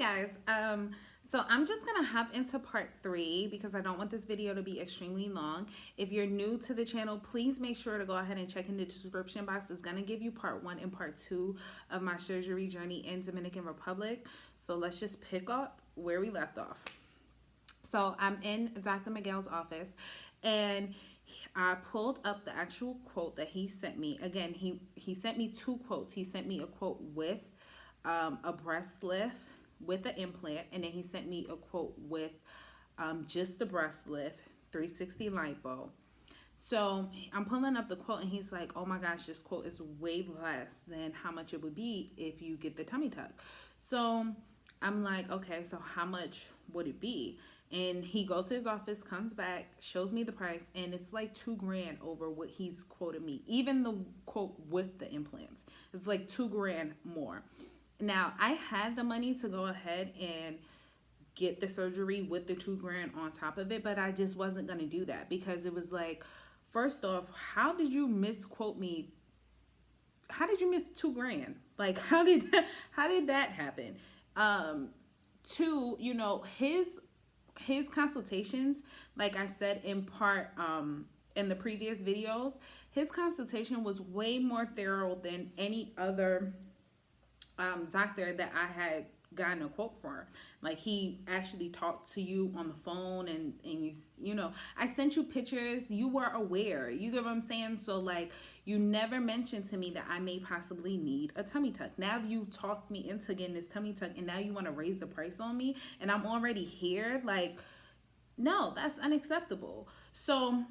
guys, so I'm just gonna hop into part 3 because I don't want this video to be extremely long. If you're new to the channel, please make sure to go ahead and check in the description box. It's gonna give you part 1 and part 2 of my surgery journey in Dominican Republic. So let's just pick up where we left off. So I'm in Dr. Miguel's office, and I pulled up the actual quote that he sent me. Again, he sent me 2 quotes. He sent me a quote with a breast lift with the implant, and then he sent me a quote with just the breast lift, 360 lipo. So I'm pulling up the quote, and he's like, oh my gosh, this quote is way less than how much it would be if you get the tummy tuck. So I'm like, okay, so how much would it be? And he goes to his office, comes back, shows me the price, and it's like $2,000 over what he's quoted me. Even the quote with the implants, it's like $2,000 more. Now, I had the money to go ahead and get the surgery with the $2,000 on top of it, but I just wasn't going to do that because it was like, first off, how did you misquote me? How did you miss $2,000? Like, how did that happen? Two, you know, his consultations, like I said in part in the previous videos, his consultation was way more thorough than any other doctor that I had gotten a quote for. Like, he actually talked to you on the phone, and you know, I sent you pictures, you were aware, you get what I'm saying? So like, you never mentioned to me that I may possibly need a tummy tuck. Now you talked me into getting this tummy tuck, and now you want to raise the price on me, and I'm already here. Like, no, that's unacceptable. So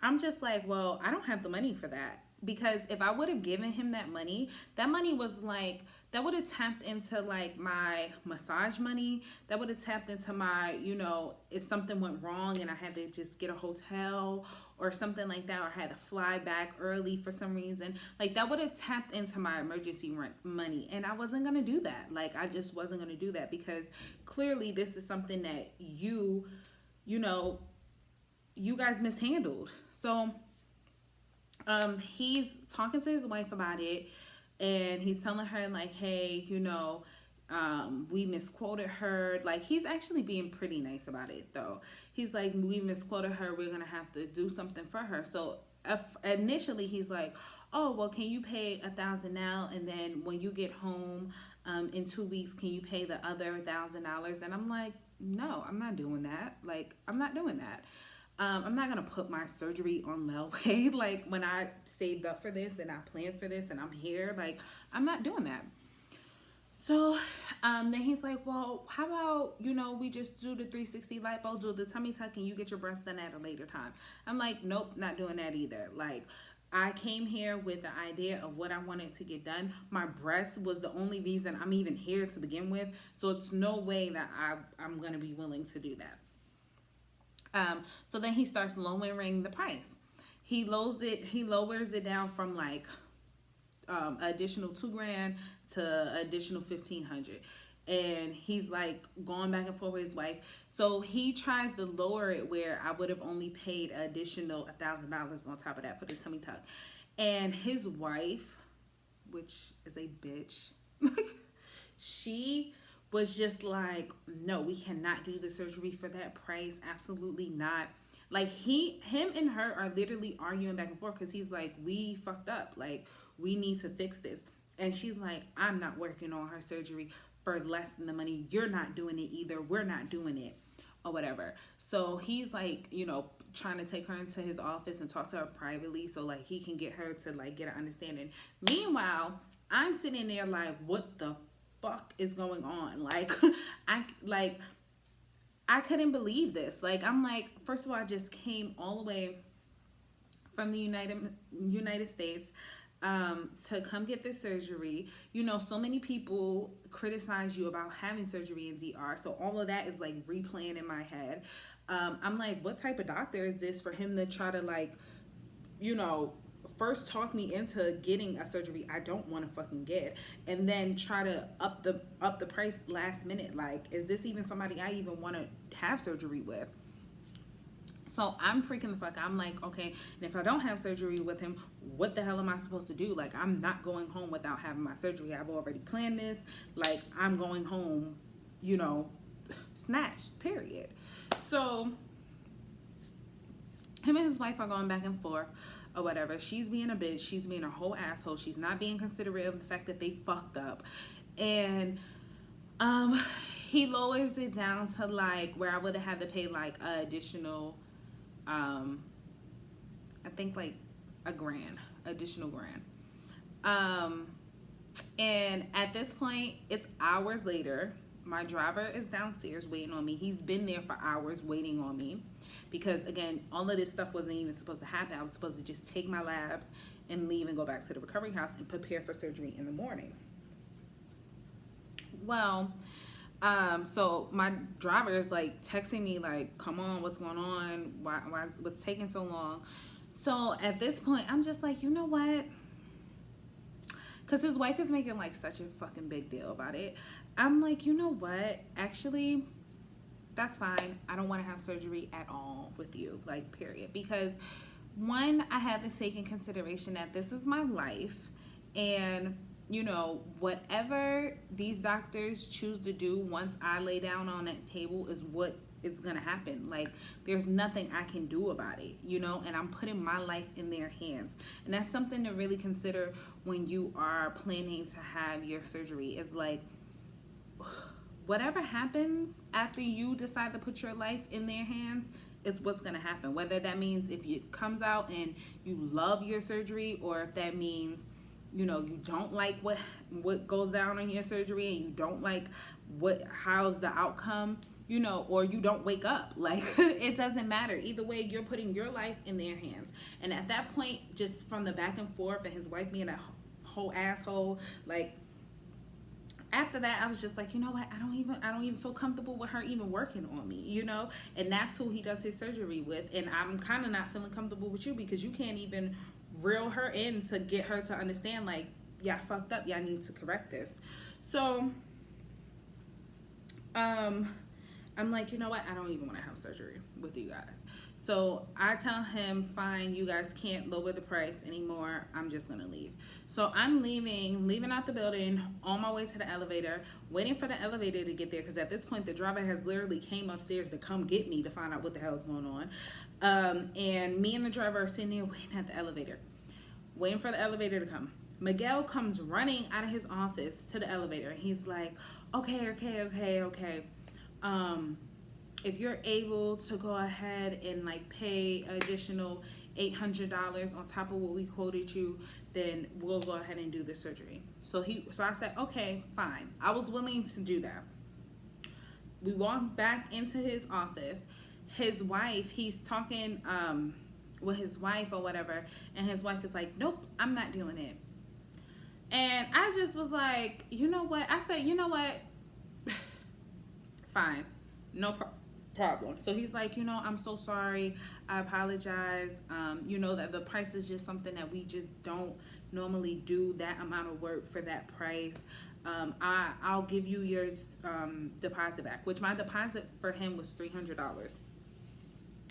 I'm just like, well, I don't have the money for that. Because if I would have given him that money was like, that would have tapped into like my massage money. That would have tapped into my, you know, if something went wrong and I had to just get a hotel or something like that, or I had to fly back early for some reason, like that would have tapped into my emergency rent money. And I wasn't going to do that. Like, I just wasn't going to do that because clearly this is something that you know, you guys mishandled. So he's talking to his wife about it, and he's telling her like, hey, you know, we misquoted her. Like, he's actually being pretty nice about it though. He's like, we misquoted her, we're gonna have to do something for her. So initially he's like, oh, well, can you pay $1,000 now, and then when you get home in 2 weeks, can you pay the other $1,000? And I'm like, no, I'm not doing that. Like, I'm not doing that. I'm not going to put my surgery on layaway. Like, when I saved up for this and I planned for this and I'm here, like, I'm not doing that. So then he's like, well, how about, you know, we just do the 360 lipo, do the tummy tuck, and you get your breast done at a later time. I'm like, nope, not doing that either. Like, I came here with the idea of what I wanted to get done. My breast was the only reason I'm even here to begin with. So it's no way that I'm going to be willing to do that. So then he starts lowering the price. He lowers it down from like additional $2,000 to additional $1,500, and he's like going back and forth with his wife. So he tries to lower it where I would have only paid an additional $1,000 on top of that for the tummy tuck. And his wife, which is a bitch, she was just like, no, we cannot do the surgery for that price. Absolutely not. Like, him and her are literally arguing back and forth because he's like, we fucked up. Like, we need to fix this. And she's like, I'm not working on her surgery for less than the money. You're not doing it either. We're not doing it, or whatever. So he's like, you know, trying to take her into his office and talk to her privately so like he can get her to like get an understanding. Meanwhile, I'm sitting there like, what the fuck is going on? Like, I couldn't believe this. Like, I'm like, first of all, I just came all the way from the United States to come get this surgery. You know, so many people criticize you about having surgery in DR, so all of that is like replaying in my head. I'm like, what type of doctor is this for him to try to like, you know, first talk me into getting a surgery I don't want to fucking get, and then try to up the price last minute? Like, is this even somebody I even want to have surgery with? So I'm freaking the fuck. I'm like, okay, and if I don't have surgery with him, what the hell am I supposed to do? Like, I'm not going home without having my surgery. I've already planned this. Like, I'm going home, you know, snatched, period. So him and his wife are going back and forth or whatever. She's being a bitch. She's being a whole asshole. She's not being considerate of the fact that they fucked up. And he lowers it down to like where I would have had to pay like additional I think like additional grand. And at this point, it's hours later. My driver is downstairs waiting on me. He's been there for hours waiting on me because, again, all of this stuff wasn't even supposed to happen. I was supposed to just take my labs and leave and go back to the recovery house and prepare for surgery in the morning. Well, so my driver is like texting me like, come on, what's going on? What's taking so long? So at this point, I'm just like, you know what? Because his wife is making like such a fucking big deal about it. I'm like, you know what? Actually, that's fine. I don't want to have surgery at all with you, like, period. Because one, I had to take in consideration that this is my life, and you know, whatever these doctors choose to do once I lay down on that table is what is gonna happen. Like, there's nothing I can do about it, you know, and I'm putting my life in their hands. And that's something to really consider when you are planning to have your surgery. Is like, whatever happens after you decide to put your life in their hands, it's what's gonna happen. Whether that means if it comes out and you love your surgery, or if that means, you know, you don't like what goes down on your surgery, and you don't like how's the outcome, you know, or you don't wake up. Like, it doesn't matter. Either way, you're putting your life in their hands. And at that point, just from the back and forth and his wife being a whole asshole, like, after that, I was just like, you know what? I don't even feel comfortable with her even working on me, you know? And that's who he does his surgery with. And I'm kind of not feeling comfortable with you because you can't even reel her in to get her to understand, like, yeah, I fucked up. Yeah, I need to correct this. So, I'm like, you know what? I don't even want to have surgery with you guys. So I tell him, fine, you guys can't lower the price anymore. I'm just going to leave. So I'm leaving out the building, on my way to the elevator, waiting for the elevator to get there. Because at this point, the driver has literally came upstairs to come get me to find out what the hell is going on. And me and the driver are sitting there waiting at the elevator, waiting for the elevator to come. Miguel comes running out of his office to the elevator. And he's like, okay. If you're able to go ahead and like pay additional $800 on top of what we quoted you, then we'll go ahead and do the surgery. So I said, okay, fine. I was willing to do that. We walked back into his office. His wife, he's talking with his wife or whatever, and his wife is like, nope, I'm not doing it. And I just was like, you know what? I said, you know what? Fine. No problem. So he's like, you know, I'm so sorry. I apologize. You know that the price is just something that we just don't normally do that amount of work for that price. I'll give you your deposit back, which my deposit for him was $300.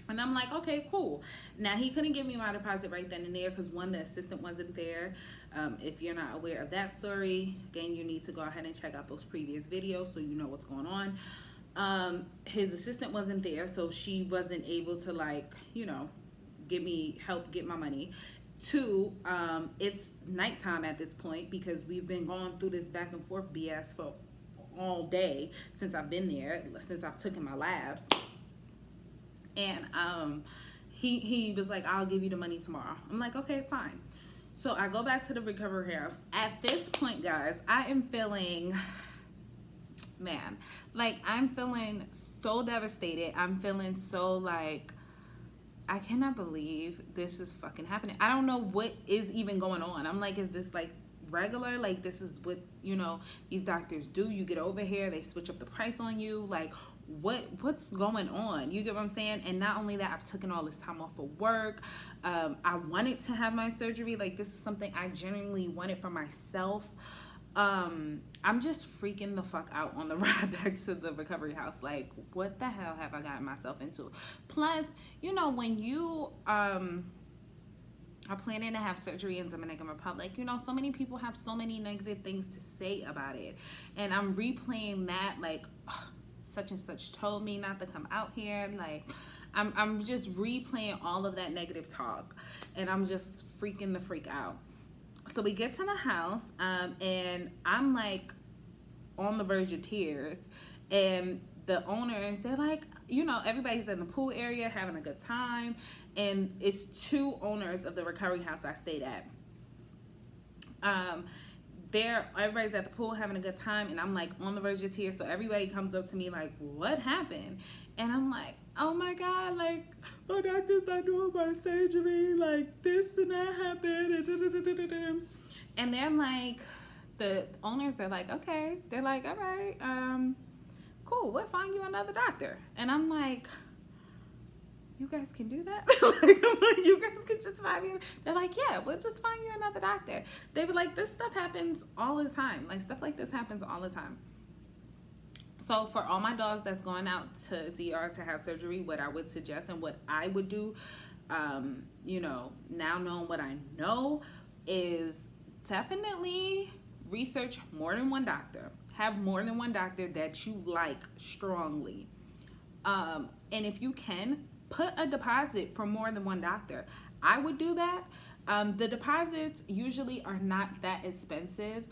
And I'm like, okay, cool. Now, he couldn't give me my deposit right then and there because, one, the assistant wasn't there. If you're not aware of that story, again, you need to go ahead and check out those previous videos so you know what's going on. His assistant wasn't there, so she wasn't able to, like, you know, help get my money. Two, it's nighttime at this point because we've been going through this back and forth BS for all day since I've been there, since I've taken my labs. And he was like, I'll give you the money tomorrow. I'm like, okay, fine. So I go back to the recovery house. At this point, guys, I am feeling, man, like, I'm feeling so devastated. I'm feeling so like, I cannot believe this is fucking happening. I don't know what is even going on. I'm like, is this like regular? Like, this is what, you know, these doctors do. You get over here, they switch up the price on you. Like, what's going on? You get what I'm saying? And not only that, I've taken all this time off of work. I wanted to have my surgery. Like, this is something I genuinely wanted for myself. I'm just freaking the fuck out on the ride back to the recovery house. Like, what the hell have I gotten myself into? Plus, you know, when you are planning to have surgery in Dominican Republic, you know, so many people have so many negative things to say about it. And I'm replaying that, like, such and such told me not to come out here. Like, I'm just replaying all of that negative talk. And I'm just freaking the freak out. So we get to the house, and I'm like on the verge of tears. And the owners, they're like, you know, everybody's in the pool area having a good time. And it's two owners of the recovery house I stayed at. Everybody's at the pool having a good time, and I'm like on the verge of tears. So everybody comes up to me like, what happened? And I'm like, oh my God, like, my doctor's not doing my surgery, like this and that happened. And then like the owners are like, okay. They're like, all right, cool, we'll find you another doctor. And I'm like, you guys can do that? Like, I'm like, you guys can just find me. They're like, yeah, we'll just find you another doctor. They were like, this stuff happens all the time. Like, stuff like this happens all the time. So for all my dogs that's going out to DR to have surgery, what I would suggest and what I would do, you know, now knowing what I know, is definitely research more than one doctor. Have more than one doctor that you like strongly. And if you can, put a deposit for more than one doctor. I would do that. The deposits usually are not that expensive.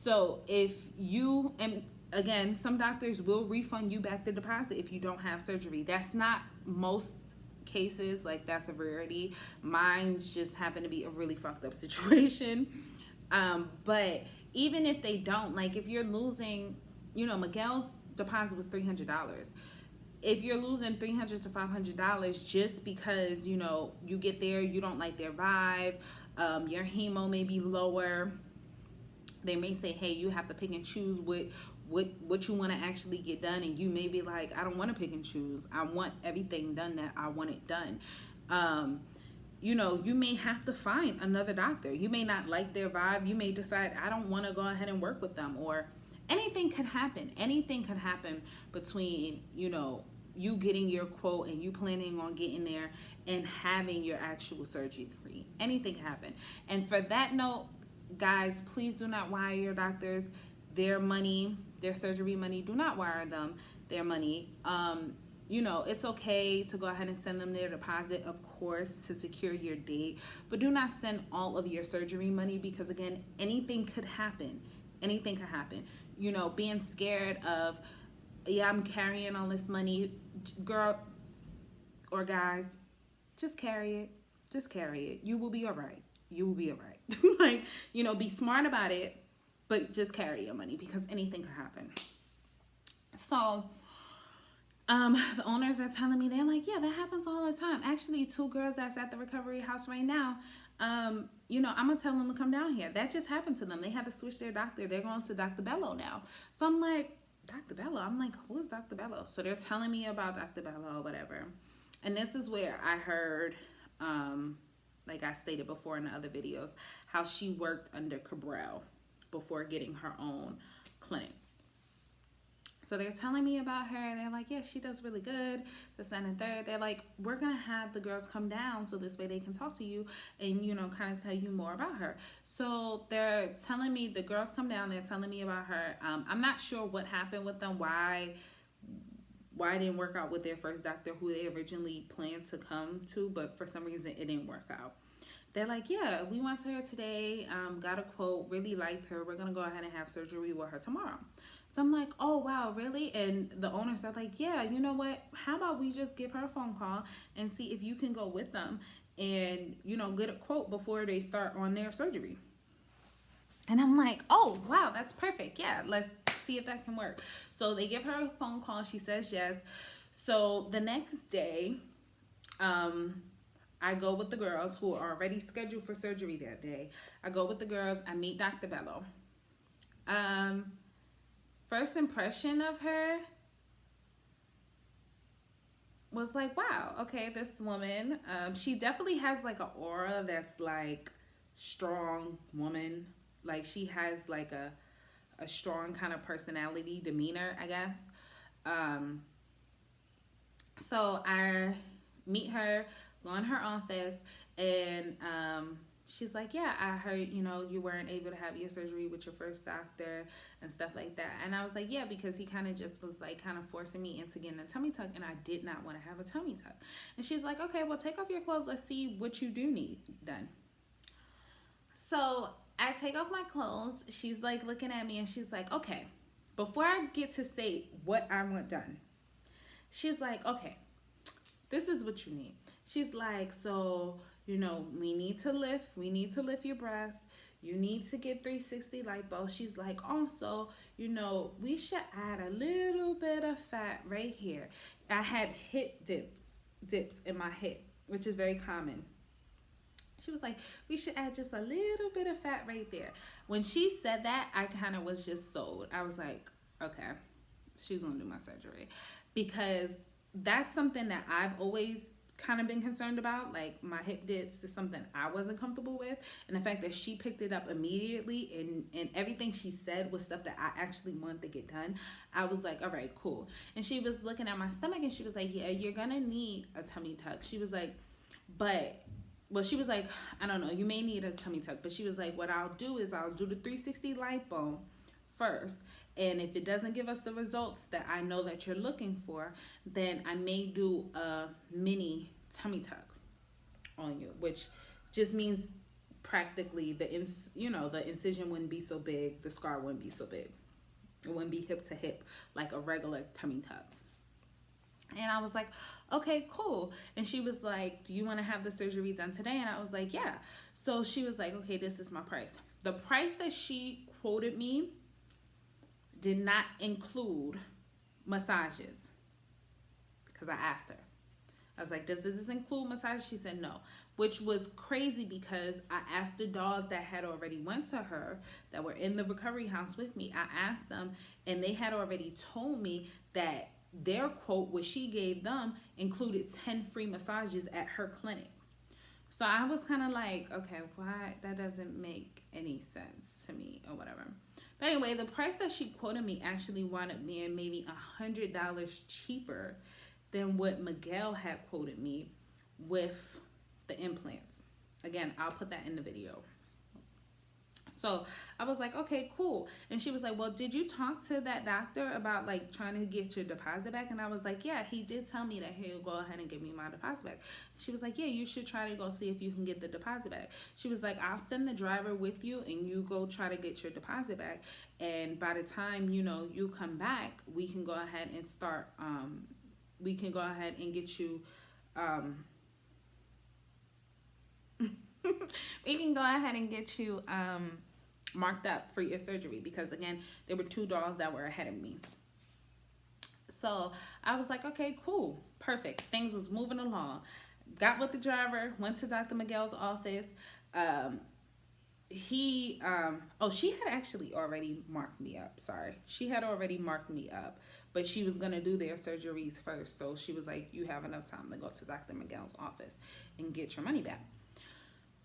So if you, and again, some doctors will refund you back the deposit if you don't have surgery. That's not most cases, like that's a rarity. Mine's just happened to be a really fucked up situation. But even if they don't, like if you're losing, you know, Miguel's deposit was $300. If you're losing $300 to $500 just because, you know, you get there, you don't like their vibe, your hemo may be lower. They may say, hey, you have to pick and choose what you want to actually get done, and you may be like, I don't want to pick and choose. I want everything done that I want it done. You know, you may have to find another doctor. You may not like their vibe. You may decide, I don't want to go ahead and work with them, or anything could happen. Anything could happen between, you know, you getting your quote and you planning on getting there and having your actual surgery. Anything can happen. And for that note, guys, please do not wire your doctors their money, their surgery money. Do not wire them their money. You know, it's okay to go ahead and send them their deposit, of course, to secure your date, but do not send all of your surgery money, because again, anything could happen. Anything could happen. You know, being scared of, yeah, I'm carrying all this money. Girl or guys, just carry it. Just carry it. You will be all right. You will be all right. Like, you know, be smart about it, but just carry your money, because anything could happen. So, the owners are telling me, they're like, yeah, that happens all the time. Actually, two girls that's at the recovery house right now, you know, I'm going to tell them to come down here. That just happened to them. They had to switch their doctor. They're going to Dr.Bello now. So I'm like, Dr.Bello? I'm like, who is Dr.Bello? So they're telling me about Dr.Bello or whatever. And this is where I heard, like I stated before in the other videos, how she worked under Cabral before getting her own clinic. So they're telling me about her, and they're like, yeah, she does really good, this, that, and third. They're like, we're going to have the girls come down so this way they can talk to you and, you know, kind of tell you more about her. So they're telling me, the girls come down, they're telling me about her. I'm not sure what happened with them, why it didn't work out with their first doctor who they originally planned to come to, but for some reason it didn't work out. They're like, yeah, we went to her today, got a quote, really liked her. We're going to go ahead and have surgery with her tomorrow. So I'm like, oh, wow, really? And the owners are like, yeah, you know what? How about we just give her a phone call and see if you can go with them and, you know, get a quote before they start on their surgery. And I'm like, oh, wow, that's perfect. Yeah, let's see if that can work. So they give her a phone call. She says yes. So the next day, I go with the girls who are already scheduled for surgery that day. I go with the girls. I meet Dr.Bello. First impression of her was like, wow, okay, this woman, she definitely has like an aura that's like strong woman. Like she has like a a strong kind of personality, demeanor, I guess. Um, so I meet her, go in her office, and she's like, yeah, I heard, you weren't able to have your surgery with your first doctor and stuff like that. And I was like, yeah, because he kind of just was like kind of forcing me into getting a tummy tuck, and I did not want to have a tummy tuck. And she's like, okay, well, take off your clothes. Let's see what you do need done. So I take off my clothes. She's like looking at me, and she's like, okay, before I get to say what I want done, she's like, okay, this is what you need. She's like, so, we need to lift your breast. You need to get 360 lipo. She's like, also, we should add a little bit of fat right here. I had hip dips in my hip, which is very common. She was like, we should add just a little bit of fat right there. When she said that, I kind of was just sold. I was like, okay, she's going to do my surgery. Because that's something that I've always kind of been concerned about. Like, my hip dips is something I wasn't comfortable with. And the fact that she picked it up immediately and everything she said was stuff that I actually wanted to get done, I was like, all right, cool. And she was looking at my stomach, and she was like, yeah, you're going to need a tummy tuck. She was like, she was like, I don't know, you may need a tummy tuck. But she was like, what I'll do is I'll do the 360 lipo first. And if it doesn't give us the results that I know that you're looking for, then I may do a mini tummy tuck on you, which just means practically the incision wouldn't be so big, the scar wouldn't be so big. It wouldn't be hip to hip like a regular tummy tuck. And I was like, okay, cool. And she was like, do you want to have the surgery done today? And I was like, yeah. So she was like, okay, this is my price. The price that she quoted me did not include massages, because I asked her. I was like, does this include massages? She said no, which was crazy because I asked the dolls that had already went to her, that were in the recovery house with me. I asked them, and they had already told me that their quote, what she gave them, included 10 free massages at her clinic. So I was kind of like, okay, why? That doesn't make any sense to me or whatever. But anyway, the price that she quoted me actually wound up being maybe $100 cheaper than what Miguel had quoted me with the implants. Again, I'll put that in the video. So I was like, okay, cool. And she was like, well, did you talk to that doctor about like trying to get your deposit back? And I was like, yeah, he did tell me that he'll go ahead and give me my deposit back. She was like, yeah, you should try to go see if you can get the deposit back. She was like, I'll send the driver with you and you go try to get your deposit back. And by the time, you come back, we can go ahead and start, we can go ahead and get you, we can go ahead and get you, marked up for your surgery, because again, there were 2 dolls that were ahead of me. So I was like, okay, cool, perfect. Things was moving along. Got with the driver, went to Dr. Miguel's office. She had actually already marked me up. Sorry. She had already marked me up, but she was going to do their surgeries first. So she was like, you have enough time to go to Dr. Miguel's office and get your money back.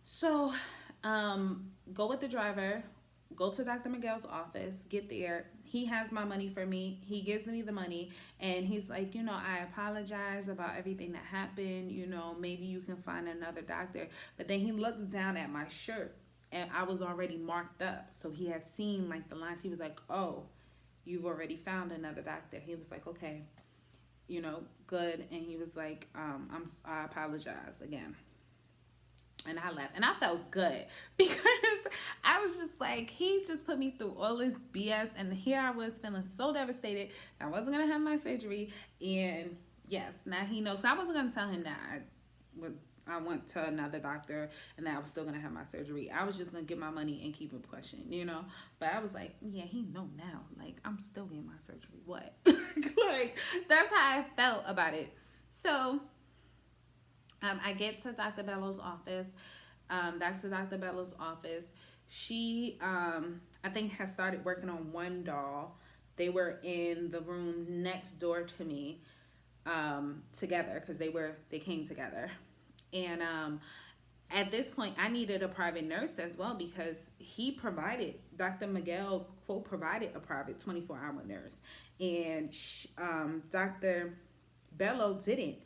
So go with the driver, go to Dr. Miguel's office, get there. He has my money for me. He gives me the money, and he's like, I apologize about everything that happened. Maybe you can find another doctor. But then he looked down at my shirt, and I was already marked up. So he had seen like the lines. He was like, oh, you've already found another doctor. He was like, okay, good. And he was like, I apologize again. And I left, and I felt good because I was just like, he just put me through all this BS, and here I was feeling so devastated that I wasn't gonna have my surgery. And yes, now he knows. So I wasn't gonna tell him that I went to another doctor and that I was still gonna have my surgery. I was just gonna get my money and keep it pushing, But I was like, yeah, he know now. Like, I'm still getting my surgery. What? Like, that's how I felt about it. So I get to Dr. Bello's office. Back to Dr. Bello's office. She, I think, has started working on one doll. They were in the room next door to me together, because they came together. And At this point, I needed a private nurse as well because he provided, Dr. Miguel, quote, provided a private 24-hour nurse. And Dr. Bello didn't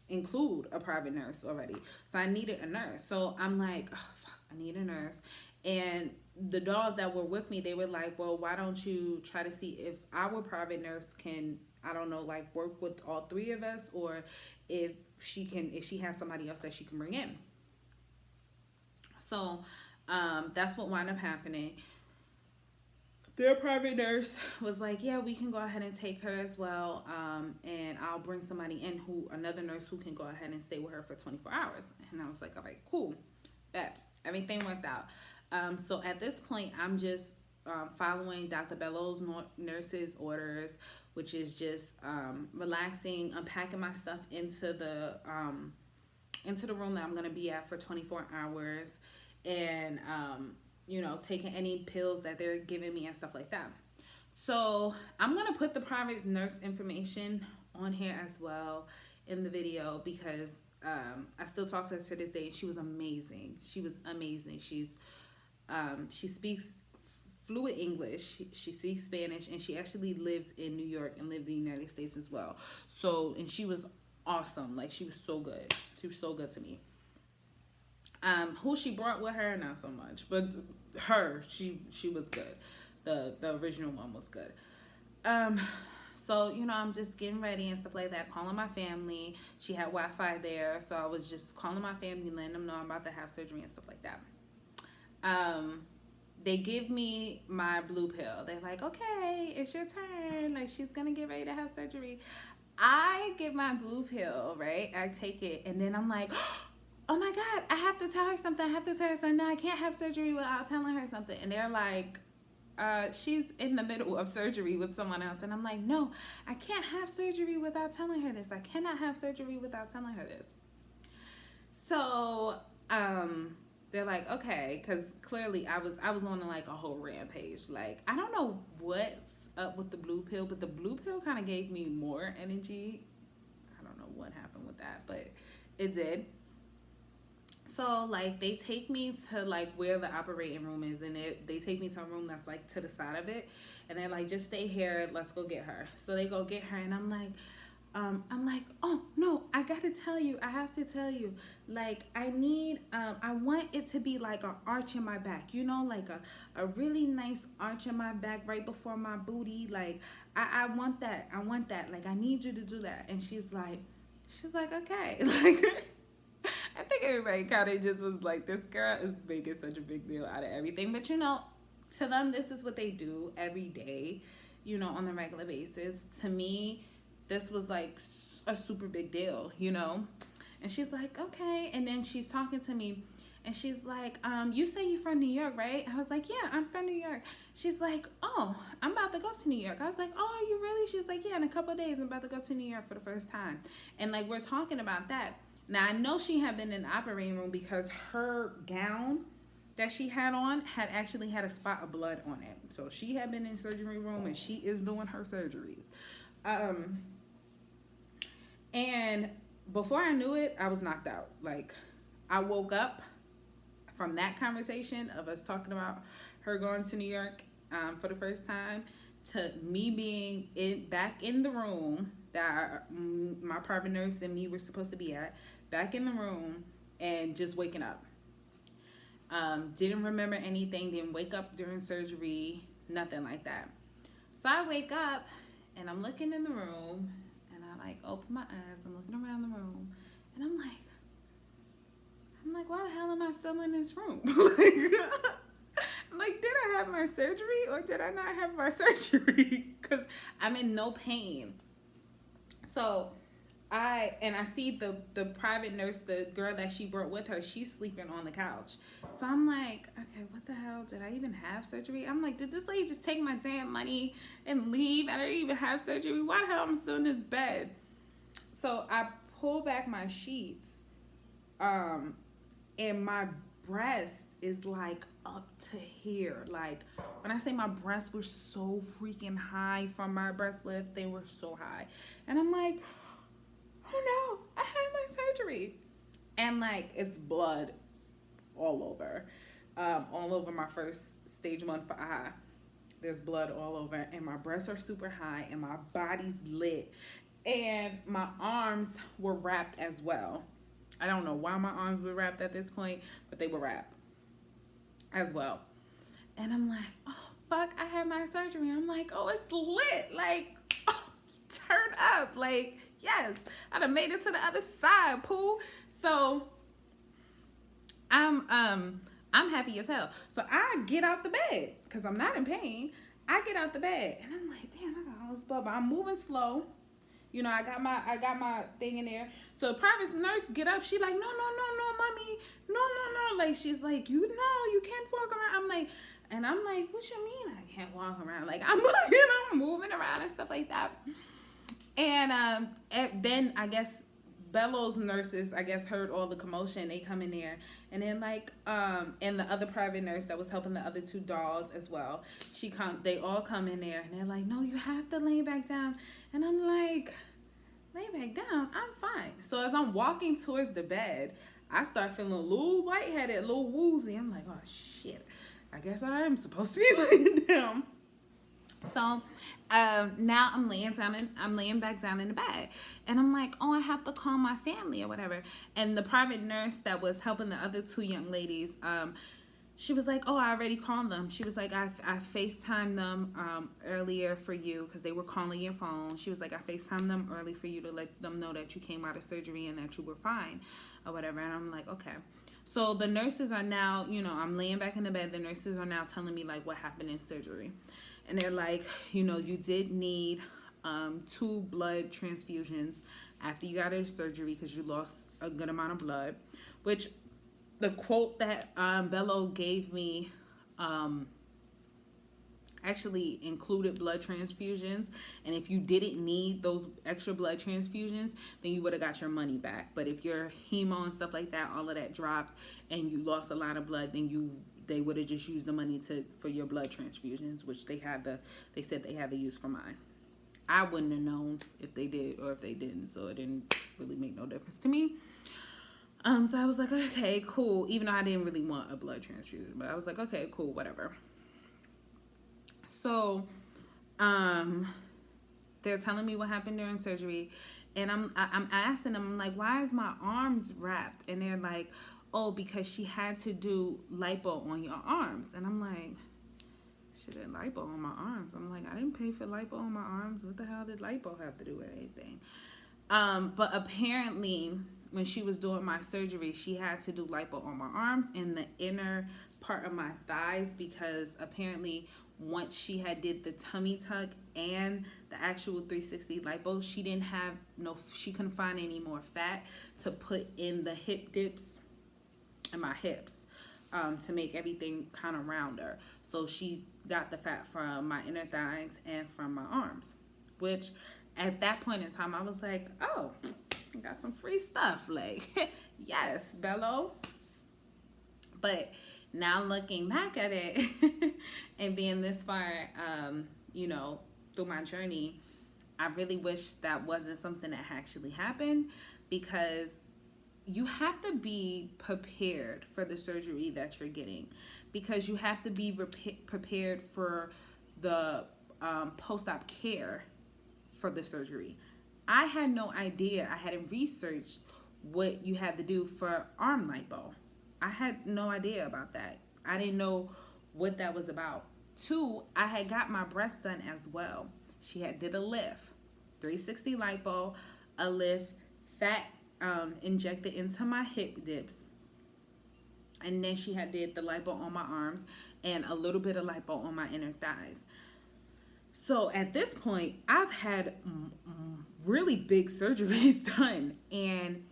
include a private nurse already. So I needed a nurse. So I'm like, oh, fuck, I need a nurse. And the dolls that were with me, they were like, well, why don't you try to see if our private nurse can, I don't know, like work with all three of us, or if she has somebody else that she can bring in. So that's what wound up happening. Their private nurse was like, yeah, we can go ahead and take her as well. And I'll bring somebody in, another nurse who can go ahead and stay with her for 24 hours. And I was like, all right, cool. That everything worked out. So at this point, I'm just following Dr. Bello's nurse's orders, which is just relaxing, unpacking my stuff into the room that I'm going to be at for 24 hours. And, taking any pills that they're giving me and stuff like that. So I'm going to put the private nurse information on here as well in the video because I still talk to her to this day, and she was amazing. She speaks fluent English. She speaks Spanish, and she actually lived in New York and lived in the United States as well. So, and she was awesome. Like, she was so good. She was so good to me. Who she brought with her, not so much, but she was good. The original one was good. So, I'm just getting ready and stuff like that, calling my family. She had Wi-Fi there, so I was just calling my family, letting them know I'm about to have surgery and stuff like that. They give me my blue pill. They're like, okay, it's your turn. Like, she's gonna get ready to have surgery. I get my blue pill, right? I take it, and then I'm like, oh my God, I have to tell her something. No, I can't have surgery without telling her something. And they're like, she's in the middle of surgery with someone else. And I'm like, no, I can't have surgery without telling her this. I cannot have surgery without telling her this. So, they're like, okay, because clearly I was on like a whole rampage. Like, I don't know what's up with the blue pill, but the blue pill kind of gave me more energy. I don't know what happened with that, but it did. So, like, they take me to, like, where the operating room is, and they take me to a room that's, like, to the side of it, and they're like, just stay here, let's go get her. So they go get her, and I'm like, oh, no, I have to tell you, like, I want it to be, like, an arch in my back, like, a really nice arch in my back right before my booty, like, I want that, like, I need you to do that. And she's like, okay, like, I think everybody kind of just was like, this girl is making such a big deal out of everything. But, to them, this is what they do every day, on a regular basis. To me, this was like a super big deal, And she's like, okay. And then she's talking to me, and she's like, you say you're from New York, right? I was like, yeah, I'm from New York. She's like, oh, I'm about to go to New York. I was like, oh, are you really? She's like, yeah, in a couple of days, I'm about to go to New York for the first time. And, like, we're talking about that. Now, I know she had been in the operating room because her gown that she had on had actually had a spot of blood on it. So she had been in the surgery room, and she is doing her surgeries. And before I knew it, I was knocked out. Like, I woke up from that conversation of us talking about her going to New York for the first time to me being back in the room that my private nurse and me were supposed to be at, back in the room, and just waking up. Didn't remember anything, didn't wake up during surgery, nothing like that. So I wake up, and I'm looking in the room, and I, like, open my eyes, I'm looking around the room, and I'm like, why the hell am I still in this room? Like, did I have my surgery, or did I not have my surgery? Because I'm in no pain. So I see the private nurse, the girl that she brought with her, she's sleeping on the couch. So I'm like, okay, what the hell? Did I even have surgery? I'm like, did this lady just take my damn money and leave? I didn't even have surgery. Why the hell am I still in this bed? So I pull back my sheets, and my breast is, like, up to here. Like, when I say my breasts were so freaking high from my breast lift, they were so high. And I'm like, oh no, I had my surgery. And, like, it's blood all over my first stage 1 for eye. There's blood all over, and my breasts are super high, and my body's lit, and my arms were wrapped as well. I don't know why my arms were wrapped at this point, but they were wrapped as well. And I'm like, oh fuck, I had my surgery. I'm like, oh, it's lit. Like, oh, turn up. Like, yes, I done made it to the other side, poo. So I'm happy as hell. So I get out the bed because I'm not in pain. I get out the bed and I'm like, damn, I got all this blood, but I'm moving slow. You know, I got my thing in there. So the private nurse get up. She like, no, mommy, no. Like, she's like, you know, you can't walk around. I'm like, what you mean I can't walk around? Like, I'm moving around and stuff like that. And then I guess Bello's nurses, I guess, heard all the commotion. They come in there, and then like and the other private nurse that was helping the other 2 dolls as well. They all come in there, and they're like, no, you have to lay back down. And I'm like, lay back down? I'm fine. So as I'm walking towards the bed, I start feeling a little lightheaded, a little woozy. I'm like, oh shit, I guess I am supposed to be laying down. So now I'm laying back down in the bed, and I'm like, oh, I have to call my family or whatever. And the private nurse that was helping the other 2 young ladies, she was like, oh, I already called them. She was like, I FaceTimed them earlier for you because they were calling your phone. She was like, I FaceTimed them early for you to let them know that you came out of surgery and that you were fine or whatever. And I'm like, okay. So the nurses are now, you know, I'm laying back in the bed. The nurses are now telling me like what happened in surgery. And they're like, you know, you did need 2 blood transfusions after you got out of surgery because you lost a good amount of blood, which the quote that Bello gave me actually included blood transfusions. And if you didn't need those extra blood transfusions, then you would have got your money back. But if your hemo and stuff like that, all of that dropped and you lost a lot of blood, then they would have just used the money for your blood transfusions, which they said they had to use for mine. I wouldn't have known if they did or if they didn't, so it didn't really make no difference to me. So I was like, okay, cool. Even though I didn't really want a blood transfusion, but I was like, okay, cool, whatever. So, they're telling me what happened during surgery, and I'm asking them, I'm like, why is my arms wrapped? And they're like, oh, because she had to do lipo on your arms. And I'm like, she did lipo on my arms. I'm like, I didn't pay for lipo on my arms. What the hell did lipo have to do with anything? But apparently, when she was doing my surgery, she had to do lipo on my arms and the inner part of my thighs, because apparently once she had did the tummy tuck and the actual 360 lipo, she couldn't find any more fat to put in the hip dips and my hips to make everything kind of rounder. So she got the fat from my inner thighs and from my arms, which at that point in time I was like, oh, I got some free stuff. Like, yes, Bello. But now looking back at it and being this far, you know, through my journey, I really wish that wasn't something that actually happened, because you have to be prepared for the surgery that you're getting, because you have to be prepared for the post-op care for the surgery. I had no idea. I hadn't researched what you had to do for arm lipo. I had no idea about that. I didn't know what that was about. 2, I had got my breast done as well. She had did a lift, 360 lipo, a lift, fat injected into my hip dips, and then she had did the lipo on my arms and a little bit of lipo on my inner thighs. So at this point, I've had really big surgeries done, and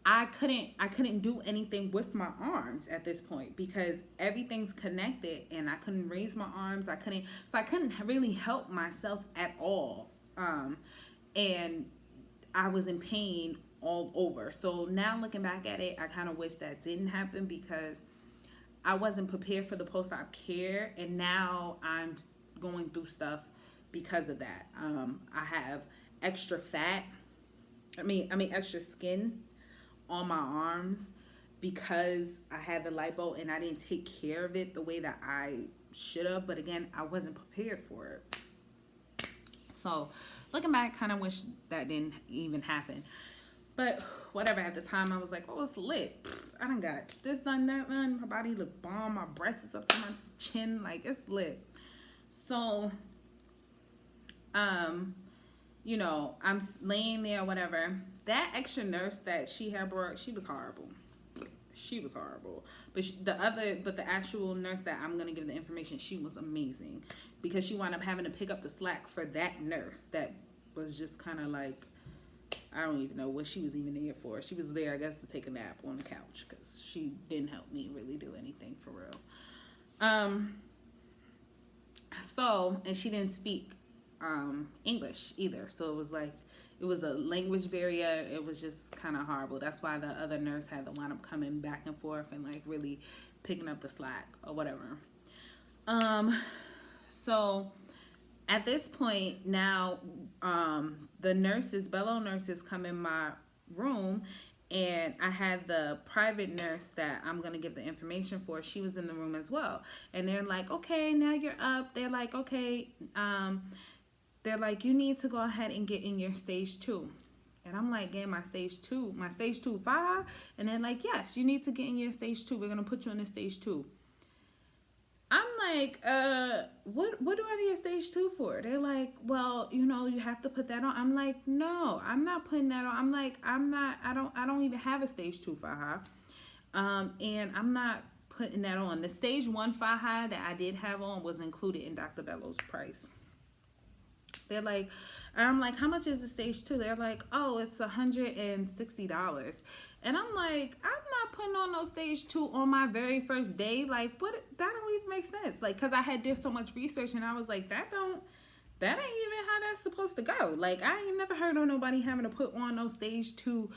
I couldn't do anything with my arms at this point because everything's connected, and I couldn't raise my arms. I couldn't really help myself at all, and I was in pain all over. So now looking back at it, I kind of wish that didn't happen, because I wasn't prepared for the post-op care, and now I'm going through stuff because of that. I have extra fat, extra skin on my arms because I had the lipo and I didn't take care of it the way that I should have. But again, I wasn't prepared for it. So looking back, kind of wish that didn't even happen. But whatever, at the time I was like, oh, it's lit. I done got this done, that done. My body look bomb. My breast is up to my chin. Like, it's lit. So, you know, I'm laying there, whatever. That extra nurse that she had brought, she was horrible. She was horrible. But the actual nurse that I'm going to give the information, she was amazing. Because she wound up having to pick up the slack for that nurse that was just kind of like, I don't even know what she was even there for. She was there, I guess, to take a nap on the couch because she didn't help me really do anything for real. So, and she didn't speak English either. So it was like, it was a language barrier. It was just kind of horrible. That's why the other nurse had to wind up coming back and forth and like really picking up the slack or whatever. So at this point now, the nurses, Bello nurses, come in my room, and I had the private nurse that I'm going to give the information for. She was in the room as well. And they're like, okay, now you're up. They're like, okay, they're like, you need to go ahead and get in your stage 2. And I'm like, getting my stage 2 5. And they're like, yes, you need to get in your stage 2. We're going to put you in the stage 2. I'm like, what do I need a stage 2 for? They're like, well, you know, you have to put that on. I'm like, no, I'm not putting that on. I'm like, I don't even have a stage 2 faja. And I'm not putting that on. The stage 1 faja that I did have on was included in Dr.Bello's price. They're like, and I'm like, how much is the stage 2? They're like, oh, it's $160. And I'm like, I'm not putting on no stage 2 on my very first day. Like, what? That don't even make sense. Like, cause I had did so much research, and I was like, that ain't even how that's supposed to go. Like, I ain't never heard of nobody having to put on no stage 2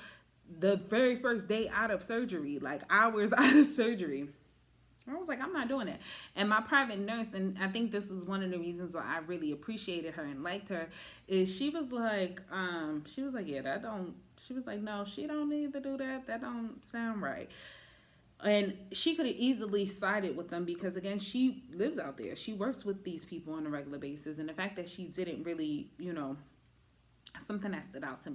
the very first day out of surgery, like hours out of surgery. I was like, I'm not doing it. And my private nurse, and I think this is one of the reasons why I really appreciated her and liked her, is she was like, yeah, that don't, she was like, no, she don't need to do that. That don't sound right. And she could have easily sided with them because, again, she lives out there. She works with these people on a regular basis. And the fact that she didn't really, you know, something that stood out to me.